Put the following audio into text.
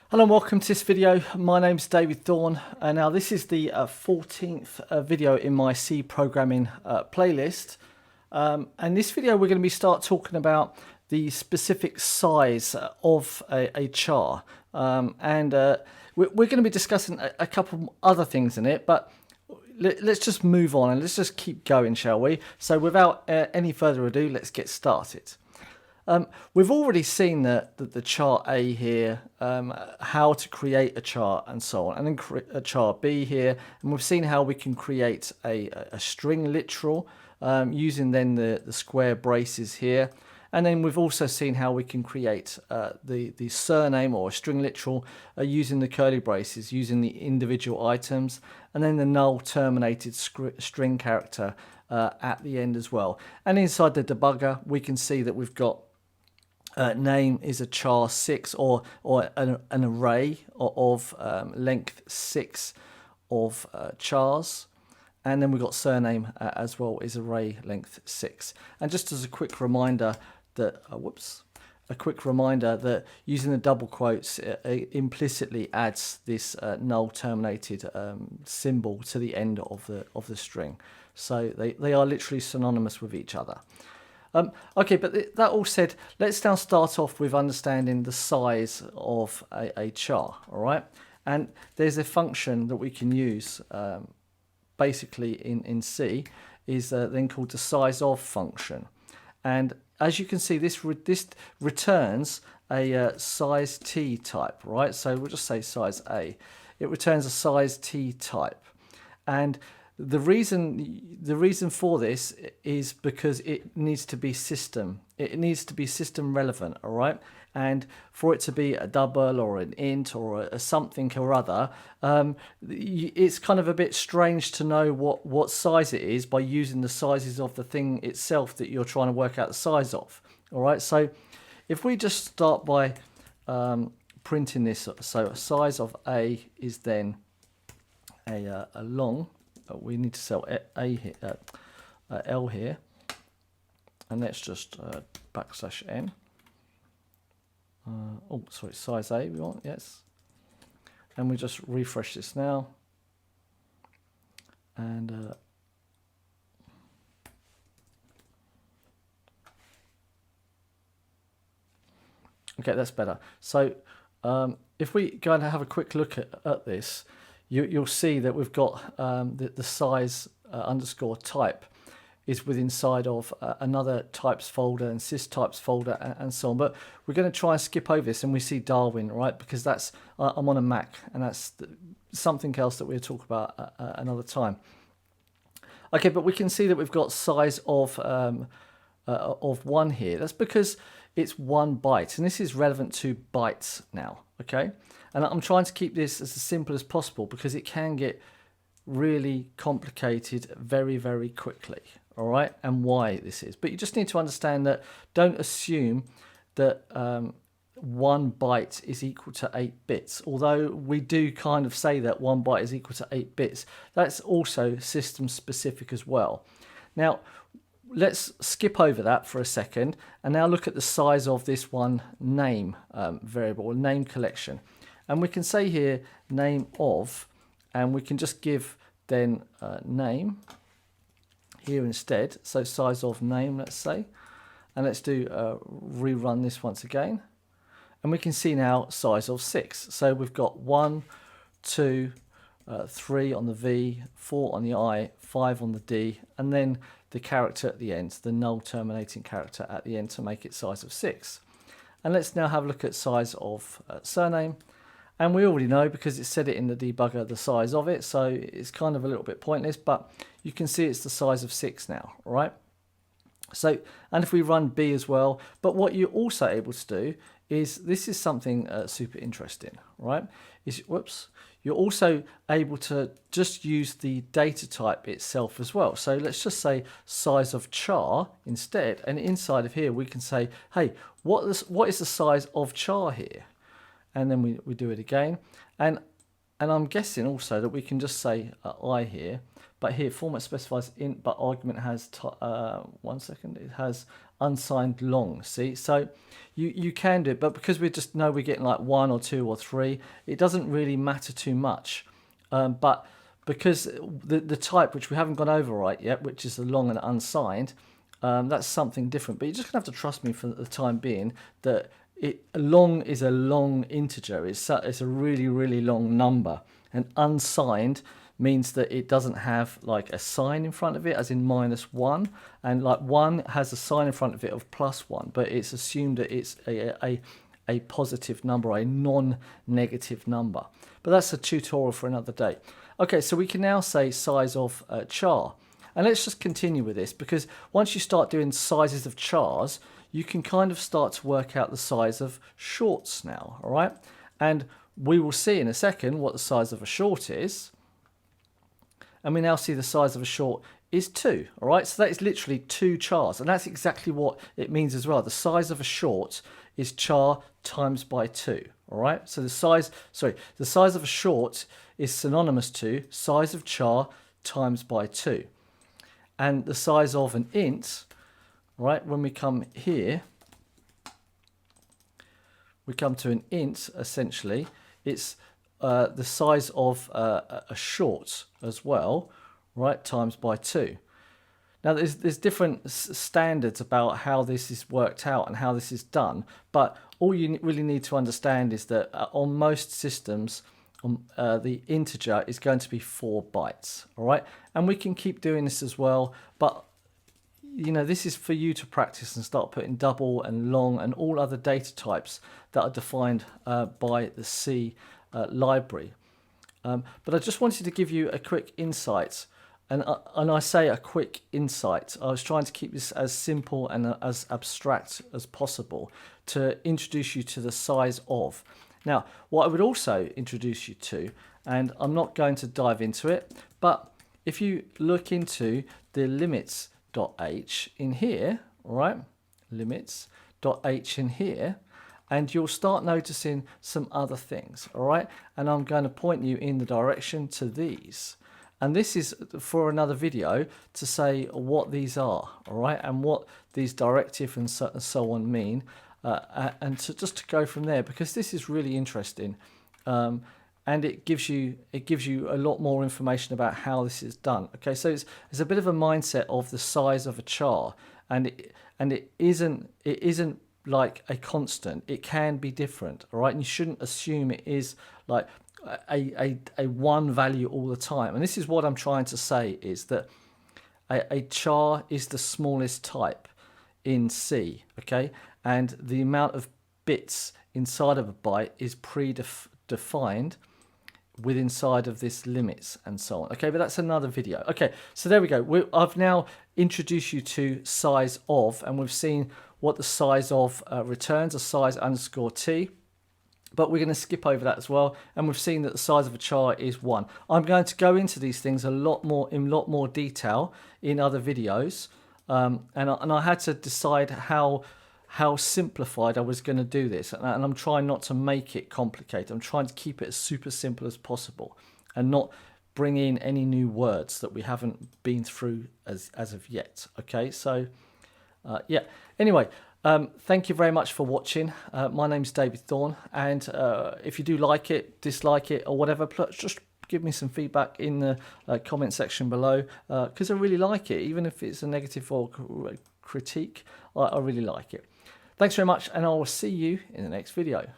Hello and welcome to this video. My name's David Thorne, and now this is the 14th video in my C programming playlist. And this video we're going to start talking about the specific size of a char. We're going to be discussing a couple other things in it, but let's just move on and let's just keep going, shall we? So without any further ado, let's get started. We've already seen the chart A here, how to create a chart and so on, and then a chart B here, and we've seen how we can create a string literal using then the square braces here, and then we've also seen how we can create the surname or a string literal using the curly braces, using the individual items, and then the null terminated string character at the end as well. And inside the debugger, we can see that we've got name is a char 6 or an array of length 6 of chars, and then we've got surname as well is array length 6. And just as a quick reminder that using the double quotes implicitly adds this null terminated symbol to the end of the string, so they are literally synonymous with each other. Okay, but that all said, let's now start off with understanding the size of a char, all right? And there's a function that we can use basically in C is then called the size of function. And as you can see, this returns a size T type, right? So we'll just say size A. It returns a size T type. And the reason for this is because it needs to be system. It needs to be system relevant, all right? And for it to be a double or an int or a something or other, it's kind of a bit strange to know what size it is by using the sizes of the thing itself that you're trying to work out the size of, all right? So if we just start by printing this, so size of A is then a long. We need to sell L here, and let's just \n. Size A we want, yes. And we just refresh this now, and okay, that's better. So if we go and have a quick look at this, you'll see that we've got the size underscore type is within inside of another types folder and sys types folder and so on. But we're going to try and skip over this, and we see Darwin, right? Because that's I'm on a Mac, and that's something else that we'll talk about another time. Okay, but we can see that we've got size of 1 here. That's because it's 1 byte, and this is relevant to bytes now. Okay. And I'm trying to keep this as simple as possible because it can get really complicated very, very quickly, all right, and why this is. But you just need to understand that don't assume that 1 byte is equal to 8 bits. Although we do kind of say that 1 byte is equal to 8 bits, that's also system specific as well. Now, let's skip over that for a second and now look at the size of this one name variable, or name collection. And we can say here name of, and we can just give then name here instead. So size of name, let's say, and let's do rerun this once again, and we can see now size of 6. So we've got 1, 2, 3 on the V, 4 on the I, 5 on the D, and then the character at the end, the null terminating character at the end to make it size of 6. And let's now have a look at size of surname. And we already know because it said it in the debugger the size of it, so it's kind of a little bit pointless, but you can see it's the size of 6 now, right? So, and if we run B as well, but what you're also able to do is, this is something super interesting, right? You're also able to just use the data type itself as well. So let's just say size of char instead, and inside of here we can say, hey, what is the size of char here? And then we do it again, and And I'm guessing also that we can just say I here, but here format specifies int, but argument has, 1 second, it has unsigned long, see? So you can do it, but because we just know we're getting like 1 or 2 or 3, it doesn't really matter too much. But because the type, which we haven't gone over right yet, which is the long and unsigned, that's something different. But you're just going to have to trust me for the time being that long is a long integer. It's a really, really long number. And unsigned means that it doesn't have like a sign in front of it, as in -1. And like 1 has a sign in front of it of +1, but it's assumed that it's a positive number, a non-negative number. But that's a tutorial for another day. Okay, so we can now say size of char. And let's just continue with this, because once you start doing sizes of chars, you can kind of start to work out the size of shorts now, all right? And we will see in a second what the size of a short is. And we now see the size of a short is 2, all right? So that is literally 2 chars, and that's exactly what it means as well. The size of a short is char times by 2, all right? So the size of a short is synonymous to size of char times by 2. And the size of an int, right, when we come here, we come to an int, essentially, it's the size of a short as well, right, times by 2. Now, there's different standards about how this is worked out and how this is done, but all you really need to understand is that on most systems, the integer is going to be 4 bytes, all right? And we can keep doing this as well, but you know, this is for you to practice and start putting double and long and all other data types that are defined by the C library. But I just wanted to give you a quick insight, and I say a quick insight. I was trying to keep this as simple and as abstract as possible to introduce you to the size of. Now, what I would also introduce you to, and I'm not going to dive into it, but if you look into the limits.h in here, all right, limits.h in here, and you'll start noticing some other things, all right? And I'm going to point you in the direction to these. And this is for another video to say what these are, all right, and what these directive and so on mean. And just to go from there, because this is really interesting, and it gives you a lot more information about how this is done. Okay, so it's a bit of a mindset of the size of a char, and it isn't like a constant. It can be different, all right, and you shouldn't assume it is like a one value all the time. And this is what I'm trying to say, is that a char is the smallest type in C, okay? And the amount of bits inside of a byte is predefined with inside of this limits and so on. Okay, but that's another video. Okay, so there we go. I've now introduced you to size of, and we've seen what the size of returns, a size underscore t. But we're going to skip over that as well, and we've seen that the size of a char is 1. I'm going to go into these things in a lot more detail in other videos, and I had to decide how simplified I was going to do this, and I'm trying not to make it complicated. I'm trying to keep it as super simple as possible and not bring in any new words that we haven't been through as of yet. Okay, so yeah, anyway, thank you very much for watching. My name's David Thorne, and if you do like it, dislike it, or whatever, just give me some feedback in the comment section below, because I really like it. Even if it's a negative or critique, I really like it. Thanks very much, and I will see you in the next video.